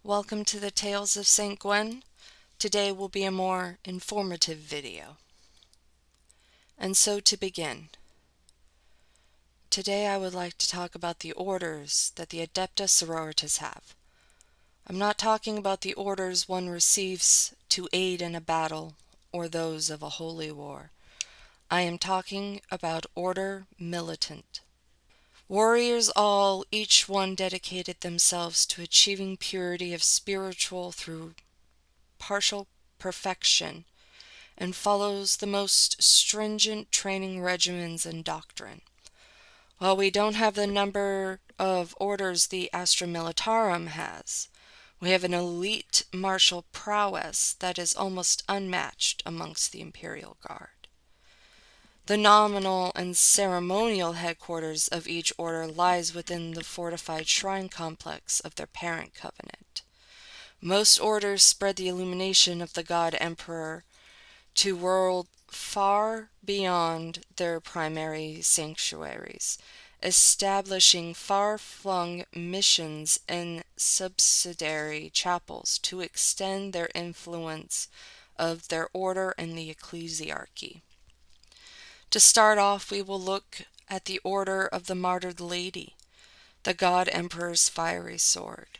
Welcome to the Tales of St. Gwen. Today will be a more informative video. And so to begin, today I would like to talk about the orders that the Adeptus Sororitas have. I'm not talking about the orders one receives to aid in a battle or those of a holy war. I am talking about Order Militant. Warriors all, each one dedicated themselves to achieving purity of spiritual through partial perfection, and follows the most stringent training regimens and doctrine. While we don't have the number of orders the Astra Militarum has, we have an elite martial prowess that is almost unmatched amongst the Imperial Guard. The nominal and ceremonial headquarters of each order lies within the fortified shrine complex of their parent covenant. Most orders spread the illumination of the God Emperor to worlds far beyond their primary sanctuaries, establishing far-flung missions in subsidiary chapels to extend their influence of their order in the ecclesiarchy. To start off, we will look at the Order of the Martyred Lady, the God Emperor's fiery sword.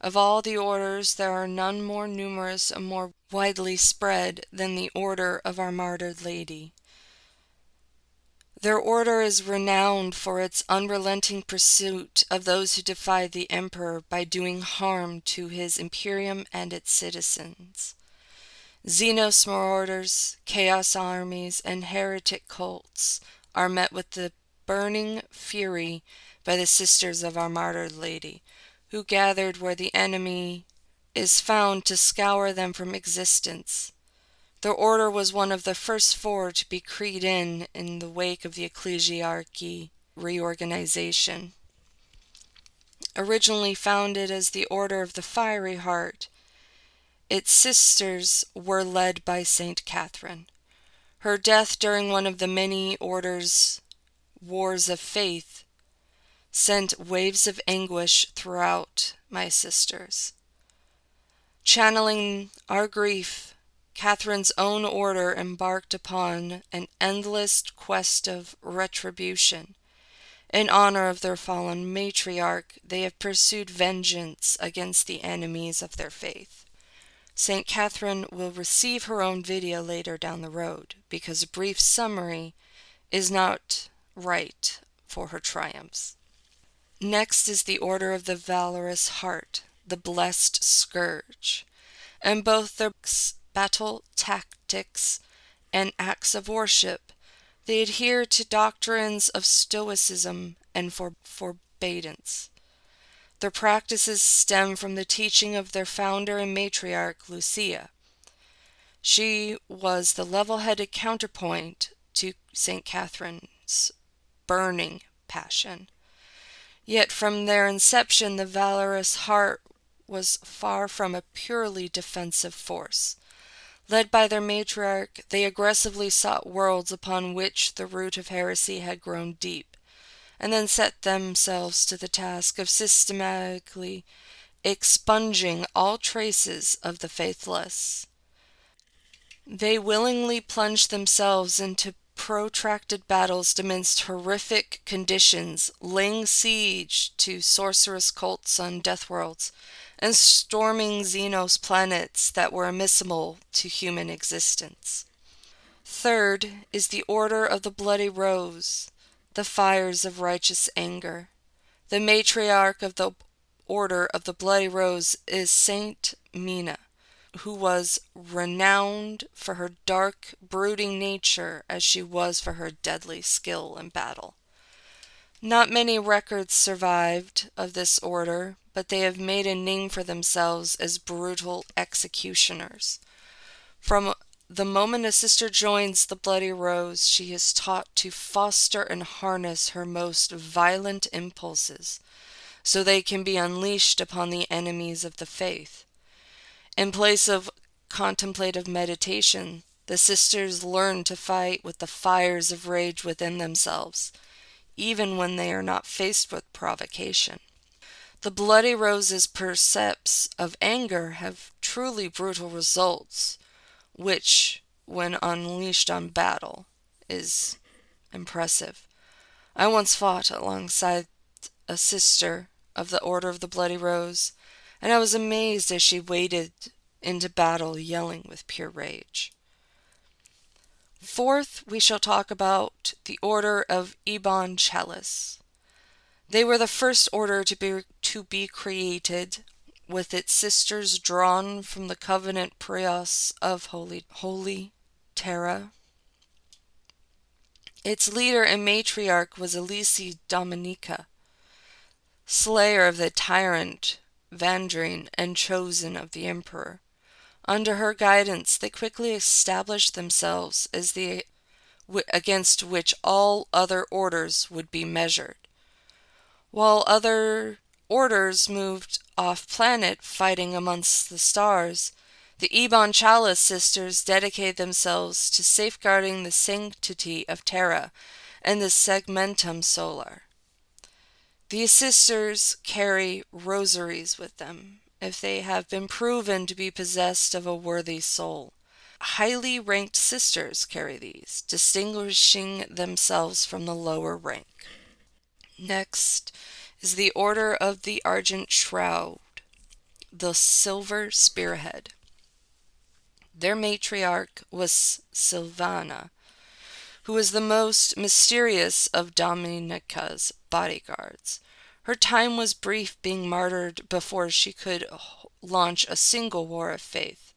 Of all the orders, there are none more numerous and more widely spread than the Order of our Martyred Lady. Their order is renowned for its unrelenting pursuit of those who defy the Emperor by doing harm to his Imperium and its citizens. Xenos marauders, chaos armies, and heretic cults are met with the burning fury by the Sisters of our Martyred Lady, who gathered where the enemy is found to scour them from existence. Their order was one of the first four to be creed in the wake of the ecclesiarchy reorganization. Originally founded as the Order of the Fiery Heart, its sisters were led by Saint Catherine. Her death during one of the many orders' wars of faith sent waves of anguish throughout my sisters. Channeling our grief, Catherine's own order embarked upon an endless quest of retribution. In honor of their fallen matriarch, they have pursued vengeance against the enemies of their faith. St. Catherine will receive her own video later down the road, because a brief summary is not right for her triumphs. Next is the Order of the Valorous Heart, the Blessed Scourge, and both their battle tactics and acts of worship, they adhere to doctrines of stoicism and forbearance. Their practices stem from the teaching of their founder and matriarch, Lucia. She was the level-headed counterpoint to St. Catherine's burning passion. Yet from their inception, the valorous heart was far from a purely defensive force. Led by their matriarch, they aggressively sought worlds upon which the root of heresy had grown deep, and then set themselves to the task of systematically expunging all traces of the faithless. They willingly plunged themselves into protracted battles amidst horrific conditions, laying siege to sorcerous cults on death worlds, and storming Xenos planets that were immiscible to human existence. Third is the Order of the Bloody Rose, the fires of righteous anger. The matriarch of the Order of the Bloody Rose is Saint Mina, who was renowned for her dark, brooding nature as she was for her deadly skill in battle. Not many records survived of this order, but they have made a name for themselves as brutal executioners. From the moment a sister joins the Bloody Rose, she is taught to foster and harness her most violent impulses, so they can be unleashed upon the enemies of the faith. In place of contemplative meditation, the sisters learn to fight with the fires of rage within themselves, even when they are not faced with provocation. The Bloody Rose's percepts of anger have truly brutal results, which, when unleashed on battle, is impressive. I once fought alongside a sister of the Order of the Bloody Rose, and I was amazed as she waded into battle yelling with pure rage. Fourth, we shall talk about the Order of Ebon Chalice. They were the first order to be created, with its sisters drawn from the covenant prios of Holy Terra. Its leader and matriarch was Elise Dominica, slayer of the tyrant Vandrine and chosen of the emperor. Under her guidance, they quickly established themselves as the against which all other orders would be measured. While other orders moved off-planet fighting amongst the stars, the Ebon Chalice sisters dedicated themselves to safeguarding the sanctity of Terra and the Segmentum Solar. These sisters carry rosaries with them if they have been proven to be possessed of a worthy soul. Highly ranked sisters carry these, distinguishing themselves from the lower rank. Next is the Order of the Argent Shroud, the Silver Spearhead. Their matriarch was Silvana, who was the most mysterious of Dominica's bodyguards. Her time was brief, being martyred before she could launch a single war of faith.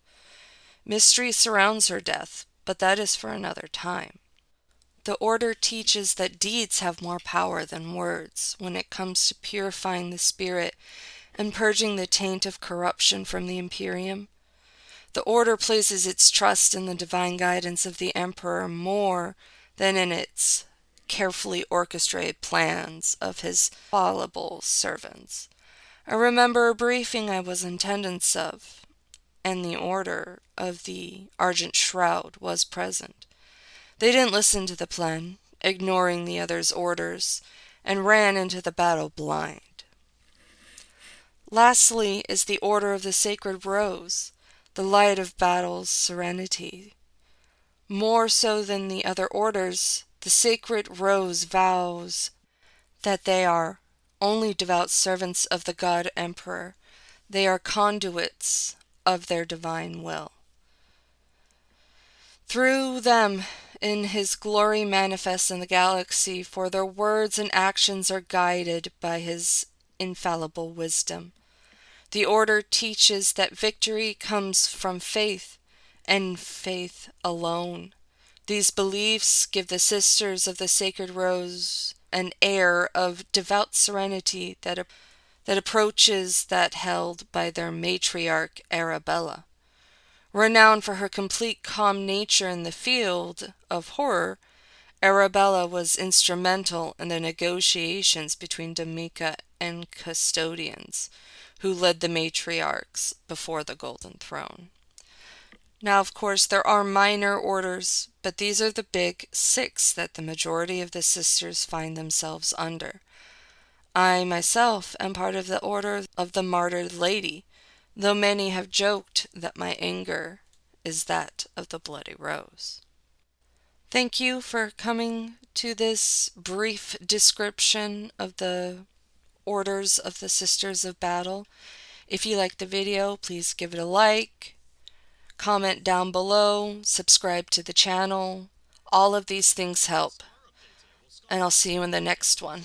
Mystery surrounds her death, but that is for another time. The Order teaches that deeds have more power than words when it comes to purifying the spirit and purging the taint of corruption from the Imperium. The Order places its trust in the divine guidance of the Emperor more than in its carefully orchestrated plans of his fallible servants. I remember a briefing I was in attendance of, and the Order of the Argent Shroud was present. They didn't listen to the plan, ignoring the others' orders, and ran into the battle blind. Lastly is the Order of the Sacred Rose, the light of battle's serenity. More so than the other orders, the Sacred Rose vows that they are only devout servants of the God Emperor. They are conduits of their divine will. Through them, in his glory manifests in the galaxy, for their words and actions are guided by his infallible wisdom. The Order teaches that victory comes from faith, and faith alone. These beliefs give the Sisters of the Sacred Rose an air of devout serenity that approaches that held by their matriarch Arabella. Renowned for her complete calm nature in the field of horror, Arabella was instrumental in the negotiations between Dominica and custodians, who led the matriarchs before the Golden Throne. Now, of course, there are minor orders, but these are the big 6 that the majority of the sisters find themselves under. I myself am part of the Order of the Martyred Lady, though many have joked that my anger is that of the Bloody Rose. Thank you for coming to this brief description of the Orders of the Sisters of Battle. If you liked the video, please give it a like, comment down below, subscribe to the channel. All of these things help, and I'll see you in the next one.